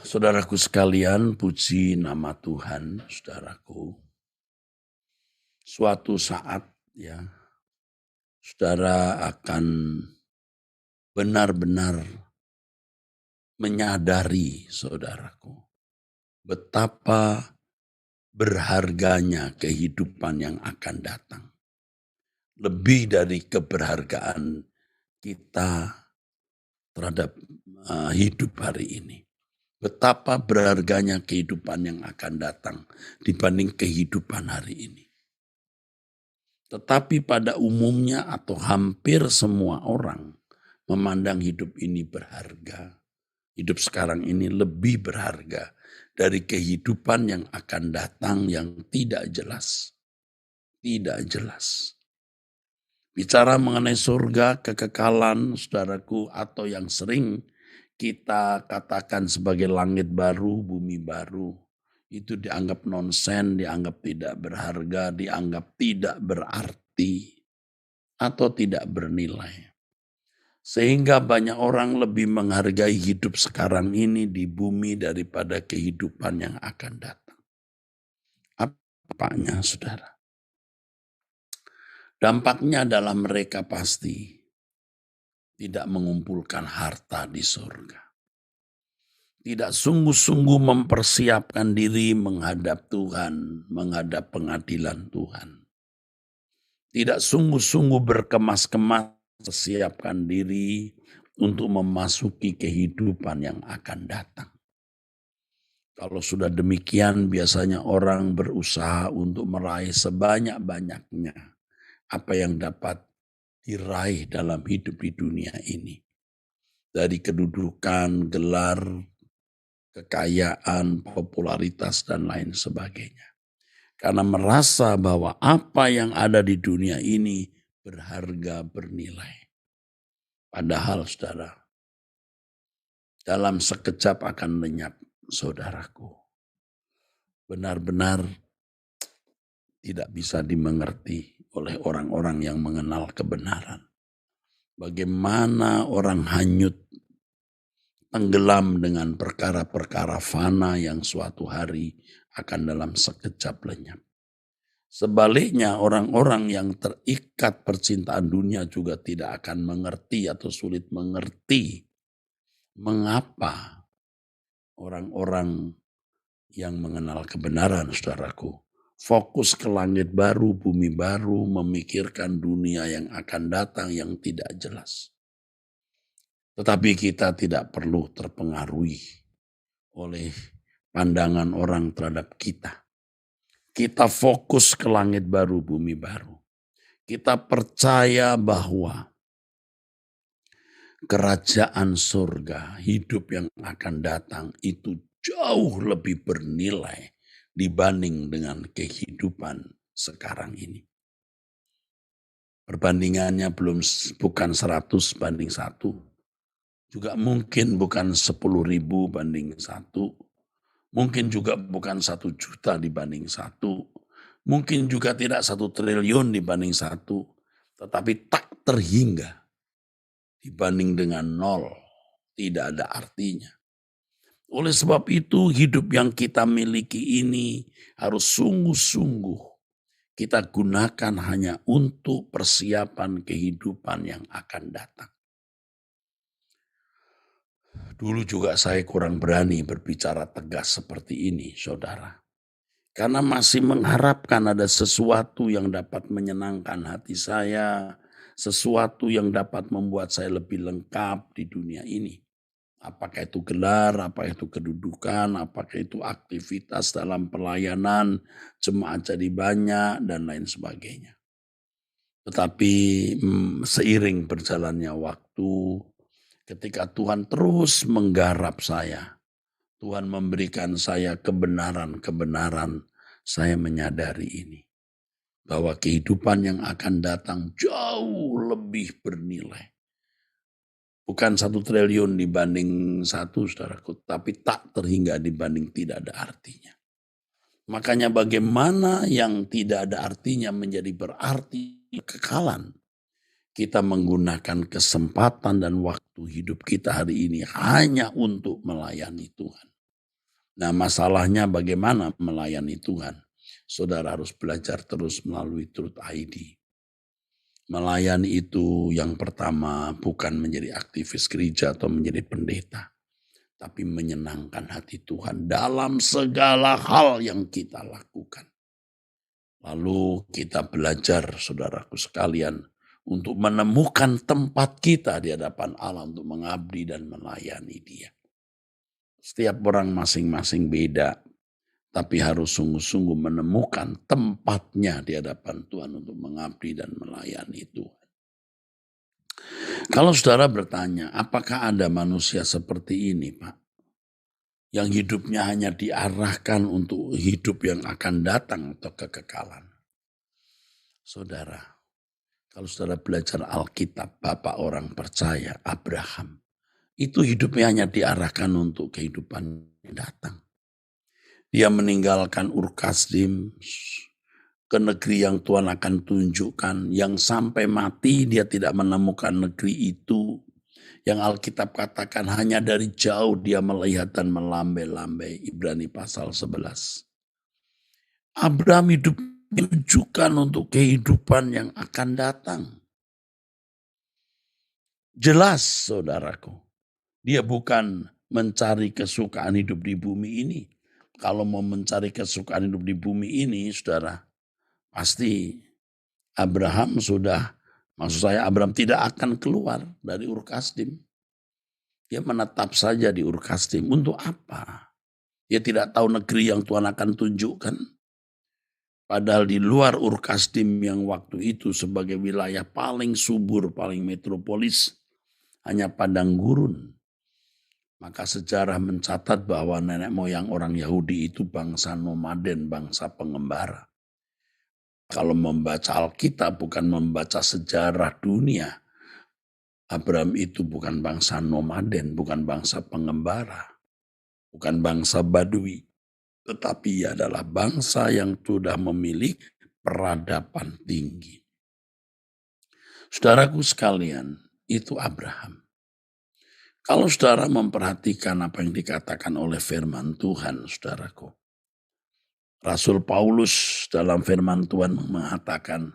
Saudaraku sekalian, puji nama Tuhan, saudaraku. Suatu saat ya, saudara akan benar-benar menyadari, saudaraku, betapa berharganya kehidupan yang akan datang. Lebih dari keberhargaan kita terhadap hidup hari ini. Betapa berharganya kehidupan yang akan datang dibanding kehidupan hari ini. Tetapi pada umumnya atau hampir semua orang memandang hidup ini berharga. Hidup sekarang ini lebih berharga dari kehidupan yang akan datang yang tidak jelas. Tidak jelas. Bicara mengenai surga, kekekalan, saudaraku, atau yang sering kita katakan sebagai langit baru, bumi baru, itu dianggap nonsen, dianggap tidak berharga, dianggap tidak berarti, atau tidak bernilai. Sehingga banyak orang lebih menghargai hidup sekarang ini di bumi daripada kehidupan yang akan datang. Apanya, saudara? Dampaknya adalah mereka pasti tidak mengumpulkan harta di surga. Tidak sungguh-sungguh mempersiapkan diri menghadap Tuhan, menghadap pengadilan Tuhan. Tidak sungguh-sungguh berkemas-kemas persiapkan diri untuk memasuki kehidupan yang akan datang. Kalau sudah demikian, biasanya orang berusaha untuk meraih sebanyak-banyaknya apa yang dapat diraih dalam hidup di dunia ini. Dari kedudukan, gelar, kekayaan, popularitas, dan lain sebagainya. Karena merasa bahwa apa yang ada di dunia ini berharga, bernilai. Padahal saudara, dalam sekejap akan lenyap, saudaraku. Benar-benar tidak bisa dimengerti oleh orang-orang yang mengenal kebenaran. Bagaimana orang hanyut, tenggelam dengan perkara-perkara fana yang suatu hari akan dalam sekejap lenyap. Sebaliknya orang-orang yang terikat percintaan dunia juga tidak akan mengerti atau sulit mengerti mengapa orang-orang yang mengenal kebenaran, saudaraku, fokus ke langit baru, bumi baru, memikirkan dunia yang akan datang yang tidak jelas. Tetapi kita tidak perlu terpengaruhi oleh pandangan orang terhadap kita. Kita fokus ke langit baru, bumi baru. Kita percaya bahwa kerajaan surga, hidup yang akan datang itu jauh lebih bernilai dibanding dengan kehidupan sekarang ini. Perbandingannya bukan 100 banding 1. Juga mungkin bukan 10.000 banding 1. Mungkin juga bukan 1 juta dibanding 1. Mungkin juga tidak 1 triliun dibanding 1. Tetapi tak terhingga dibanding dengan 0. Tidak ada artinya. Oleh sebab itu hidup yang kita miliki ini harus sungguh-sungguh kita gunakan hanya untuk persiapan kehidupan yang akan datang. Dulu juga saya kurang berani berbicara tegas seperti ini, saudara. Karena masih mengharapkan ada sesuatu yang dapat menyenangkan hati saya, sesuatu yang dapat membuat saya lebih lengkap di dunia ini. Apakah itu gelar, apakah itu kedudukan, apakah itu aktivitas dalam pelayanan, jemaat jadi banyak, dan lain sebagainya. Tetapi seiring berjalannya waktu, ketika Tuhan terus menggarap saya, Tuhan memberikan saya kebenaran-kebenaran, saya menyadari ini. Bahwa kehidupan yang akan datang jauh lebih bernilai. Bukan 1 triliun dibanding 1, saudaraku, tapi tak terhingga dibanding tidak ada artinya. Makanya bagaimana yang tidak ada artinya menjadi berarti kekekalan. Kita menggunakan kesempatan dan waktu hidup kita hari ini hanya untuk melayani Tuhan. Nah, masalahnya bagaimana melayani Tuhan? Saudara harus belajar terus melalui Truth ID. Melayani itu yang pertama bukan menjadi aktivis gereja atau menjadi pendeta, tapi menyenangkan hati Tuhan dalam segala hal yang kita lakukan. Lalu kita belajar, saudaraku sekalian, untuk menemukan tempat kita di hadapan Allah untuk mengabdi dan melayani Dia. Setiap orang masing-masing beda, tapi harus sungguh-sungguh menemukan tempatnya di hadapan Tuhan untuk mengabdi dan melayani Tuhan. Kalau saudara bertanya, apakah ada manusia seperti ini, Pak? Yang hidupnya hanya diarahkan untuk hidup yang akan datang atau kekekalan. Saudara, kalau saudara belajar Alkitab, Bapak orang percaya, Abraham, itu hidupnya hanya diarahkan untuk kehidupan yang datang. Dia meninggalkan Ur Kasdim ke negeri yang Tuhan akan tunjukkan, yang sampai mati dia tidak menemukan negeri itu. Yang Alkitab katakan hanya dari jauh dia melihat dan melambai-lambai. Ibrani pasal 11. Abraham hidup menunjukkan untuk kehidupan yang akan datang. Jelas saudaraku, dia bukan mencari kesukaan hidup di bumi ini. Kalau mau mencari kesukaan hidup di bumi ini, saudara, pasti Abraham Abraham tidak akan keluar dari Ur Kasdim. Dia menetap saja di Ur Kasdim. Untuk apa? Dia tidak tahu negeri yang Tuhan akan tunjukkan. Padahal di luar Ur Kasdim yang waktu itu sebagai wilayah paling subur, paling metropolis, hanya padang gurun. Maka sejarah mencatat bahwa nenek moyang orang Yahudi itu bangsa nomaden, bangsa pengembara. Kalau membaca Alkitab bukan membaca sejarah dunia. Abraham itu bukan bangsa nomaden, bukan bangsa pengembara, bukan bangsa Badui. Tetapi ia adalah bangsa yang sudah memiliki peradaban tinggi. Saudaraku sekalian, itu Abraham. Kalau saudara memperhatikan apa yang dikatakan oleh firman Tuhan, saudaraku. Rasul Paulus dalam firman Tuhan mengatakan,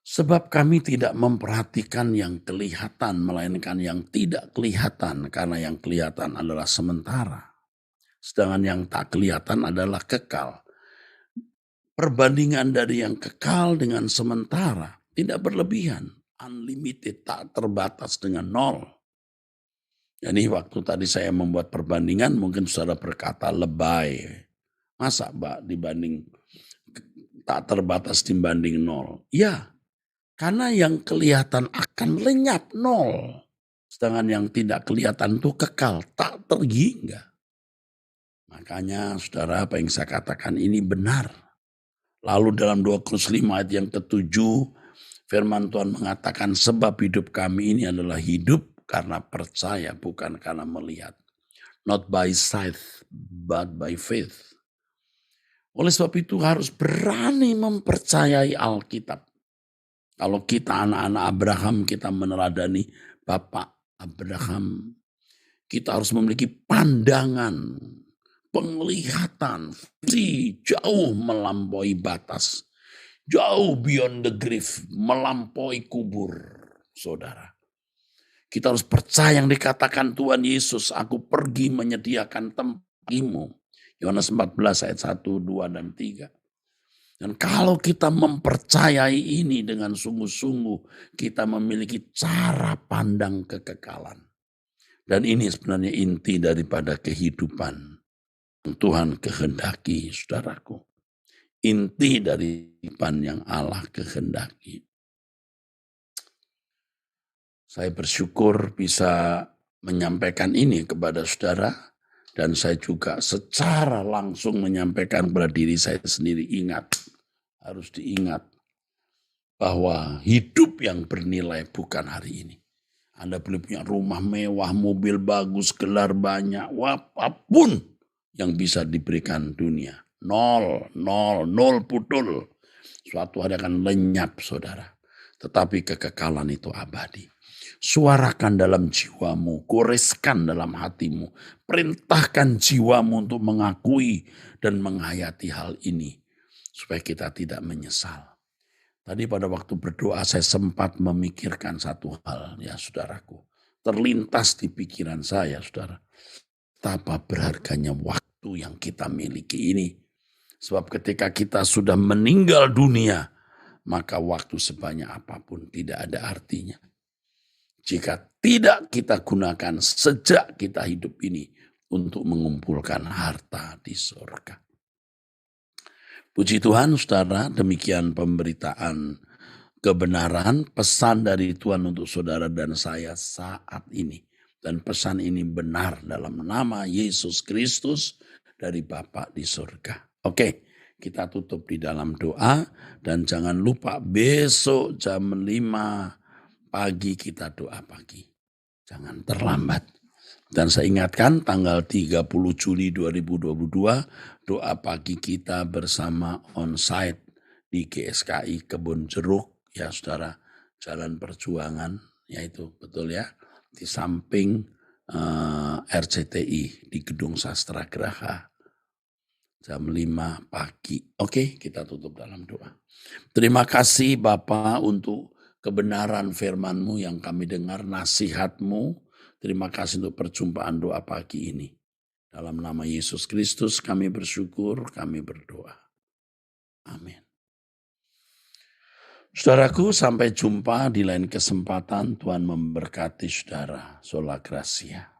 sebab kami tidak memperhatikan yang kelihatan, melainkan yang tidak kelihatan, karena yang kelihatan adalah sementara. Sedangkan yang tak kelihatan adalah kekal. Perbandingan dari yang kekal dengan sementara tidak berlebihan. Unlimited, tak terbatas dengan nol. Jadi waktu tadi saya membuat perbandingan, mungkin saudara berkata lebay. Masa dibanding tak terbatas dibanding nol? Ya, karena yang kelihatan akan lenyap nol. Sedangkan yang tidak kelihatan itu kekal, tak terhingga. Makanya saudara, apa yang saya katakan ini benar. Lalu dalam 2 Korintus 5 ayat yang ke-7, firman Tuhan mengatakan sebab hidup kami ini adalah hidup karena percaya, bukan karena melihat. Not by sight, but by faith. Oleh sebab itu harus berani mempercayai Alkitab. Kalau kita anak-anak Abraham, kita meneladani Bapak Abraham, kita harus memiliki pandangan, penglihatan, visi jauh melampaui batas. Jauh beyond the grave, melampaui kubur, saudara. Kita harus percaya yang dikatakan Tuhan Yesus, aku pergi menyediakan tempatmu. Yohanes 14 ayat 1, 2, dan 3. Dan kalau kita mempercayai ini dengan sungguh-sungguh, kita memiliki cara pandang kekekalan. Dan ini sebenarnya inti daripada kehidupan yang Tuhan kehendaki, saudaraku. Inti dari kehidupan yang Allah kehendaki. Saya bersyukur bisa menyampaikan ini kepada saudara. Dan saya juga secara langsung menyampaikan kepada diri saya sendiri, ingat, harus diingat bahwa hidup yang bernilai bukan hari ini. Anda boleh punya rumah mewah, mobil bagus, gelar banyak, apapun yang bisa diberikan dunia. Nol putul. Suatu hari akan lenyap, saudara. Tetapi kekekalan itu abadi. Suarakan dalam jiwamu, goreskan dalam hatimu, perintahkan jiwamu untuk mengakui dan menghayati hal ini, supaya kita tidak menyesal. Tadi pada waktu berdoa saya sempat memikirkan satu hal ya saudaraku. Terlintas di pikiran saya saudara. Betapa berharganya waktu yang kita miliki ini. Sebab ketika kita sudah meninggal dunia, maka waktu sebanyak apapun tidak ada artinya. Jika tidak kita gunakan sejak kita hidup ini untuk mengumpulkan harta di surga. Puji Tuhan saudara, demikian pemberitaan kebenaran, pesan dari Tuhan untuk saudara dan saya saat ini. Dan pesan ini benar dalam nama Yesus Kristus dari Bapa di surga. Oke, kita tutup di dalam doa dan jangan lupa besok jam 5 pagi kita doa pagi. Jangan terlambat. Dan saya ingatkan tanggal 30 Juli 2022 doa pagi kita bersama onsite di GSKI Kebun Jeruk ya saudara, Jalan Perjuangan, yaitu betul ya, di samping RCTI di Gedung Sastra Graha jam 5 pagi. Oke, kita tutup dalam doa. Terima kasih Bapa untuk kebenaran firman-Mu yang kami dengar, nasihat-Mu. Terima kasih untuk perjumpaan doa pagi ini. Dalam nama Yesus Kristus kami bersyukur, kami berdoa. Amin. Saudaraku, sampai jumpa di lain kesempatan. Tuhan memberkati saudara. Sola Gracia.